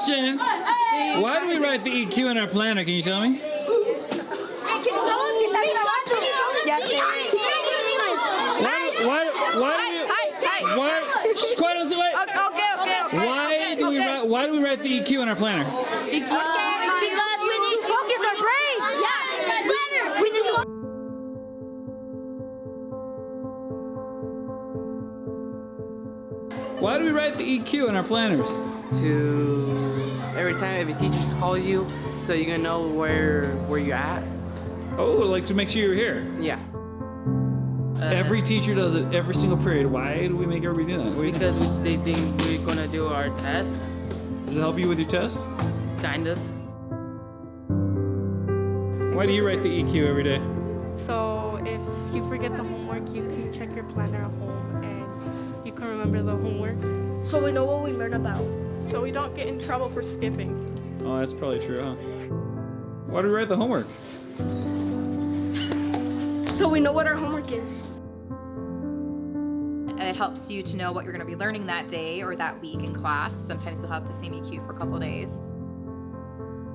Question. Why do we write the EQ in our planner? Can you tell me? Why do we write the EQ in our planner? Because we need to focus our brains. Yeah, we need to. Why do we write the EQ in our planners? To every time every teacher calls you, so you're gonna know where you're at. Oh, like to make sure you're here. Yeah. Every teacher does it every single period. Why do we make everybody do that? Because they think we're gonna do our tasks. Does it help you with your test? Kind of. Why do you write the EQ every day? So if you forget the homework, you can check your planner at home and you can remember the homework. So we know what we learn about. So we don't get in trouble for skipping. Oh, that's probably true, huh? Why do we write the homework? So we know what our homework is. It helps you to know what you're going to be learning that day or that week in class. Sometimes you'll have the same EQ for a couple of days.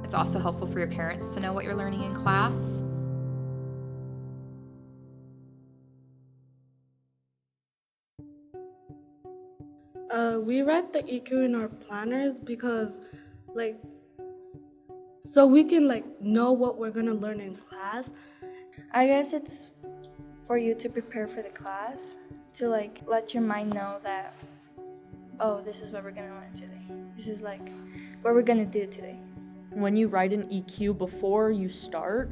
It's also helpful for your parents to know what you're learning in class. We write the EQ in our planners because, so we can, know what we're gonna learn in class. I guess it's for you to prepare for the class, to, let your mind know that, oh, this is what we're gonna learn today. This is, what we're gonna do today. When you write an EQ before you start,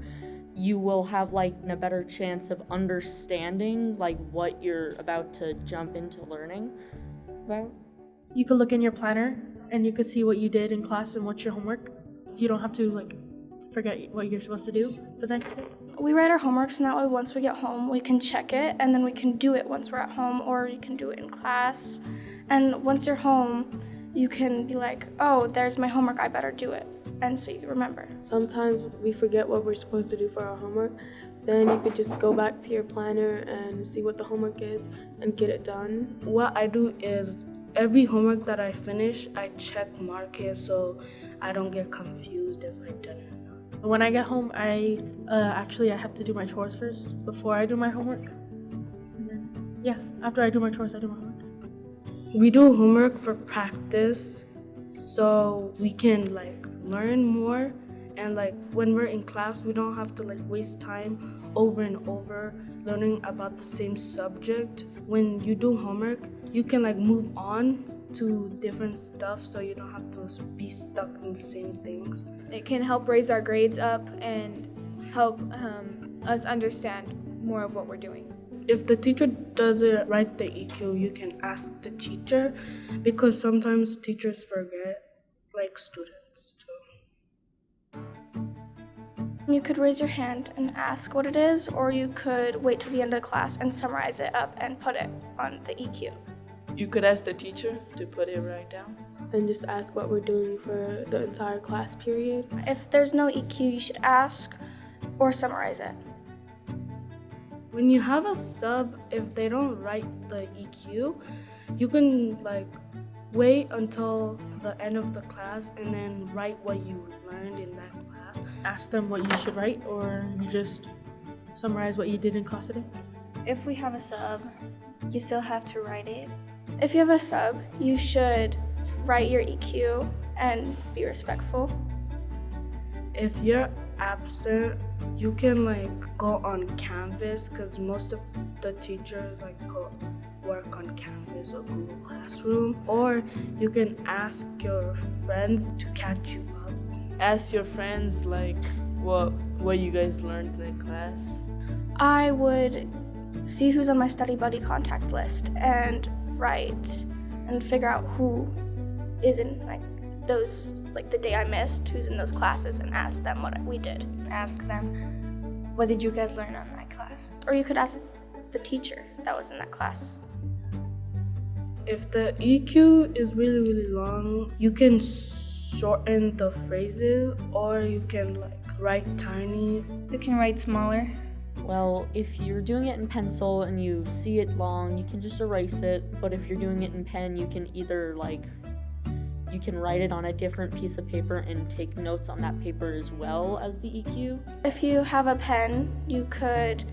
you will have, a better chance of understanding, what you're about to jump into learning about. You could look in your planner and you could see what you did in class and what's your homework. You don't have to forget what you're supposed to do for the next day. We write our homeworks, and that way once we get home, we can check it, and then we can do it once we're at home, or you can do it in class. And once you're home, you can be like, oh, there's my homework, I better do it. And so you remember. Sometimes we forget what we're supposed to do for our homework. Then you could just go back to your planner and see what the homework is and get it done. What I do is every homework that I finish, I check mark it so I don't get confused if I've done it or not. When I get home, I have to do my chores first before I do my homework. And then, after I do my chores, I do my homework. We do homework for practice so we can learn more, and when we're in class, we don't have to waste time over and over learning about the same subject. When you do homework, you can move on to different stuff so you don't have to be stuck in the same things. It can help raise our grades up and help us understand more of what we're doing. If the teacher doesn't write the EQ, you can ask the teacher, because sometimes teachers forget, students too. You could raise your hand and ask what it is, or you could wait till the end of class and summarize it up and put it on the EQ. You could ask the teacher to put it right down. And just ask what we're doing for the entire class period. If there's no EQ, you should ask or summarize it. When you have a sub, if they don't write the EQ, you can wait until the end of the class and then write what you learned in that class. Ask them what you should write, or you just summarize what you did in class today. If we have a sub, you still have to write it. If you have a sub, you should write your EQ and be respectful. If you're absent, you can go on Canvas, because most of the teachers put work on Canvas or Google Classroom, or you can ask your friends to catch you up. Ask your friends what you guys learned in class. I would see who's on my study buddy contact list and write and figure out who is in those the day I missed, who's in those classes, and ask them what we did. Ask them, what did you guys learn on that class? Or you could ask the teacher that was in that class. If the EQ is really, really long, you can shorten the phrases, or you can write tiny. You can write smaller. Well, if you're doing it in pencil and you see it long, you can just erase it. But if you're doing it in pen, you can either you can write it on a different piece of paper and take notes on that paper as well as the EQ. If you have a pen, you could,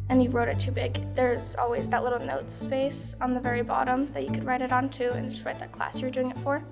and you wrote it too big, there's always that little notes space on the very bottom that you could write it onto and just write that class you're doing it for.